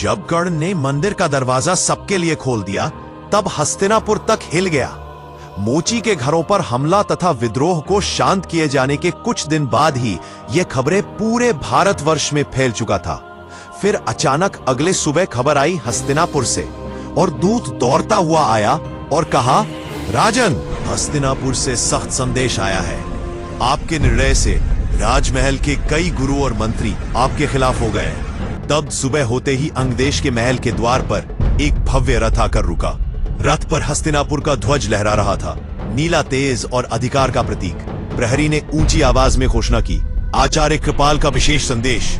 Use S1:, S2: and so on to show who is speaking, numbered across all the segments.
S1: जब कर्ण ने मंदिर का दरवाजा सबके लिए खोल दिया, तब हस्तिनापुर तक हिल गया। मोची के घरों पर हमला तथा विद्रोह को शांत किए जाने के कुछ दिन बाद ही यह खबरें पूरे भारतवर्ष में फैल चुका था। फिर अचानक अगले सुबह खबर आई हस्तिनापुर से, और दूत दौड़ता हुआ आया और कहा, राजन, हस्तिनापुर से सख्त संदेश आया है। आपके निर्णय से राजमहल के कई गुरु और मंत्री आपके खिलाफ हो गए। तब सुबह होते ही अंगदेश के महल के द्वार पर एक भव्य रथ आकर रुका। रथ पर हस्तिनापुर का ध्वज लहरा रहा था, नीला, तेज और अधिकार का प्रतीक। प्रहरी ने ऊंची आवाज में घोषणा की, आचार्य कृपाल का विशेष संदेश।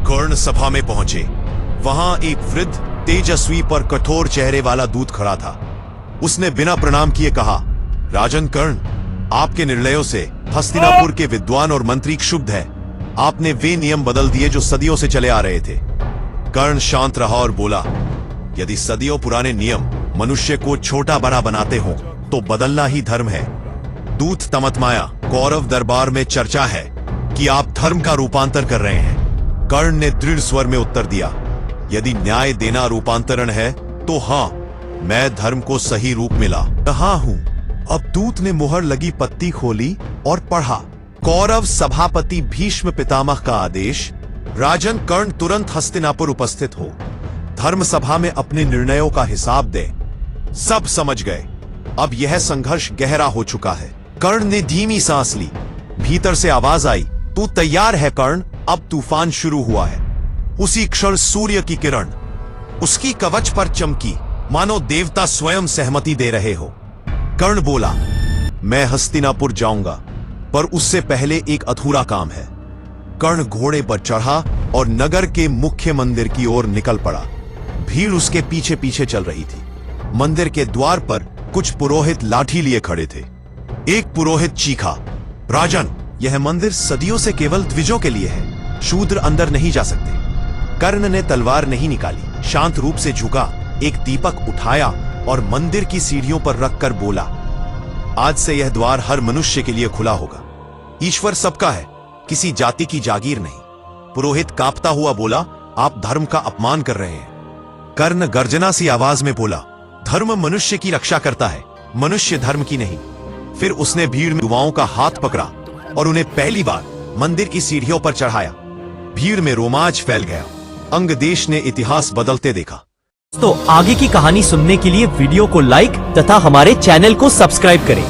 S1: कर्ण सभा में पहुंचे। वहां एक वृद्ध, तेजस्वी पर कठोर चेहरे वाला दूत खड़ा था। उसने बिना प्रणाम किए कहा, राजन कर्ण, आपके निर्णयों से हस्तिनापुर के विद्वान और मंत्री क्षुब्ध है। आपने वे नियम बदल दिए जो सदियों से चले आ रहे थे। कर्ण शांत रहा और बोला, यदि सदियों पुराने नियम मनुष्य को छोटा बड़ा बनाते हो तो बदलना ही धर्म है। दूत तमतमाया, कौरव दरबार में चर्चा है कि आप धर्म का रूपांतर कर रहे हैं। कर्ण ने दृढ़ स्वर में उत्तर दिया, यदि न्याय देना रूपांतरण है तो हां, मैं धर्म को सही रूप मिला रहा हूं। अब दूत ने मुहर लगी पत्ती खोली और पढ़ा, कौरव सभापति भीष्म पितामह का आदेश, राजन कर्ण तुरंत हस्तिनापुर उपस्थित हो, धर्म सभा में अपने निर्णयों का हिसाब दे। सब समझ गए, अब यह संघर्ष गहरा हो चुका है। कर्ण ने धीमी सांस ली। भीतर से आवाज आई, तू तैयार है कर्ण? अब तूफान शुरू हुआ है। उसी क्षण सूर्य की किरण उसकी कवच पर चमकी, मानो देवता स्वयं सहमति दे रहे हो। कर्ण बोला, मैं हस्तिनापुर जाऊंगा, पर उससे पहले एक अधूरा काम है। कर्ण घोड़े पर चढ़ा और नगर के मुख्य मंदिर की ओर निकल पड़ा। भीड़ उसके पीछे पीछे चल रही थी। मंदिर के द्वार पर कुछ पुरोहित लाठी लिए खड़े थे। एक पुरोहित चीखा, राजन, यह मंदिर सदियों से केवल द्विजों के लिए है, शूद्र अंदर नहीं जा सकते। कर्ण ने तलवार नहीं निकाली, शांत रूप से झुका, एक दीपक उठाया और मंदिर की सीढ़ियों पर रखकर बोला, आज से यह द्वार हर मनुष्य के लिए खुला होगा। ईश्वर सबका है, किसी जाति की जागीर नहीं। पुरोहित कांपता हुआ बोला, आप धर्म का अपमान कर रहे हैं। कर्ण गर्जना सी आवाज में बोला, धर्म मनुष्य की रक्षा करता है, मनुष्य धर्म की नहीं। फिर उसने भीड़ में युवाओं का हाथ पकड़ा और उन्हें पहली बार मंदिर की सीढ़ियों पर चढ़ाया। भीड़ में रोमांच फैल गया। अंगदेश ने इतिहास बदलते देखा।
S2: तो आगे की कहानी सुनने के लिए वीडियो को लाइक तथा हमारे चैनल को सब्सक्राइब करें।